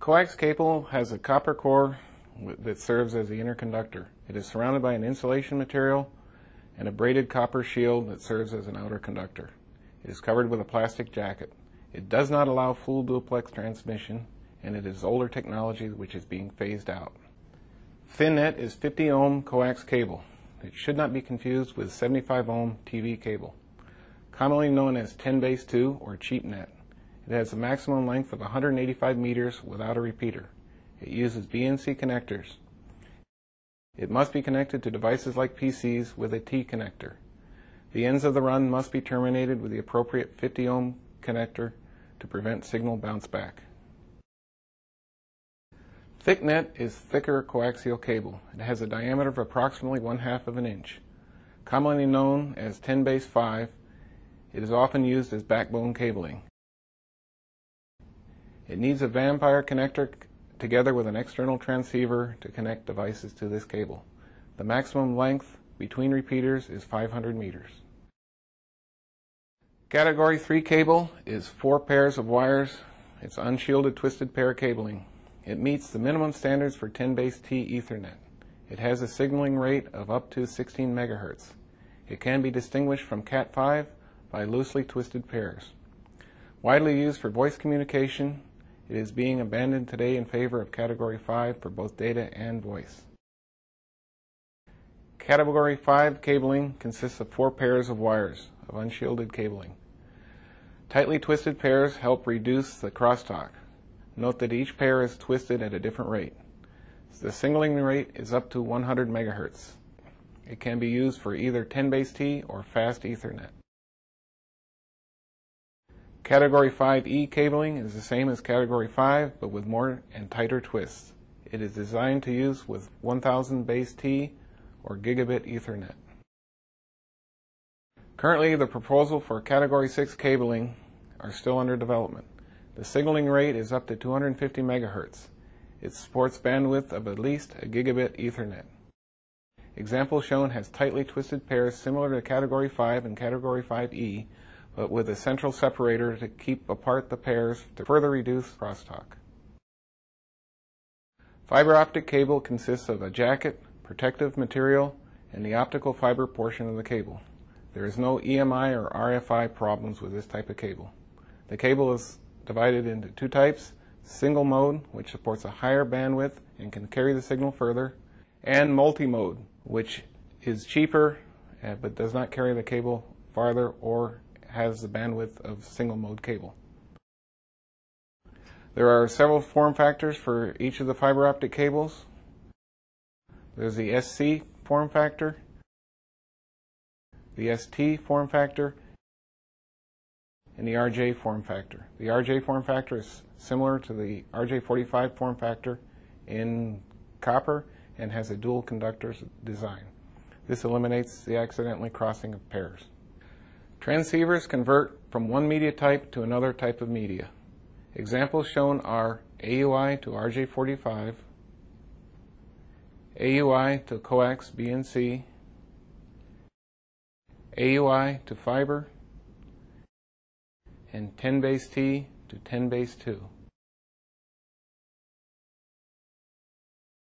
Coax cable has a copper core that serves as the inner conductor. It is surrounded by an insulation material and a braided copper shield that serves as an outer conductor. It is covered with a plastic jacket. It does not allow full duplex transmission, and it is older technology which is being phased out. Thin net is 50 ohm coax cable. It should not be confused with 75 ohm TV cable, commonly known as 10-base-2 or cheap net. It has a maximum length of 185 meters without a repeater. It uses BNC connectors. It must be connected to devices like PCs with a T connector. The ends of the run must be terminated with the appropriate 50 ohm connector to prevent signal bounce back. Thick net is thicker coaxial cable. It has a diameter of approximately 1/2 of an inch. Commonly known as 10-base-5, it is often used as backbone cabling. It needs a vampire connector together with an external transceiver to connect devices to this cable. The maximum length between repeaters is 500 meters. Category 3 cable is 4 pairs of wires. It's unshielded twisted pair cabling. It meets the minimum standards for 10-base-T Ethernet. It has a signaling rate of up to 16 megahertz. It can be distinguished from Cat5 by loosely twisted pairs. Widely used for voice communication, it is being abandoned today in favor of Category 5 for both data and voice. Category 5 cabling consists of 4 pairs of wires of unshielded cabling. Tightly twisted pairs help reduce the crosstalk. Note that each pair is twisted at a different rate. The signaling rate is up to 100 megahertz. It can be used for either 10-base-T or fast Ethernet. Category 5E cabling is the same as Category 5, but with more and tighter twists. It is designed to use with 1000 base-T or gigabit Ethernet. Currently, the proposal for Category 6 cabling are still under development. The signaling rate is up to 250 megahertz. It supports bandwidth of at least a gigabit Ethernet. Example shown has tightly twisted pairs similar to Category 5 and Category 5E, but with a central separator to keep apart the pairs to further reduce crosstalk. Fiber optic cable consists of a jacket, protective material, and the optical fiber portion of the cable. There is no EMI or RFI problems with this type of cable. The cable is divided into 2 types: single mode, which supports a higher bandwidth and can carry the signal further, and multi-mode, which is cheaper but does not carry the cable farther or has the bandwidth of single mode cable. There are several form factors for each of the fiber optic cables. There's the SC form factor, the ST form factor, and the RJ form factor. The RJ form factor is similar to the RJ45 form factor in copper and has a dual conductor design. This eliminates the accidentally crossing of pairs. Transceivers convert from one media type to another type of media. Examples shown are AUI to RJ45, AUI to coax BNC, AUI to fiber, and 10-base-T to 10-base-2.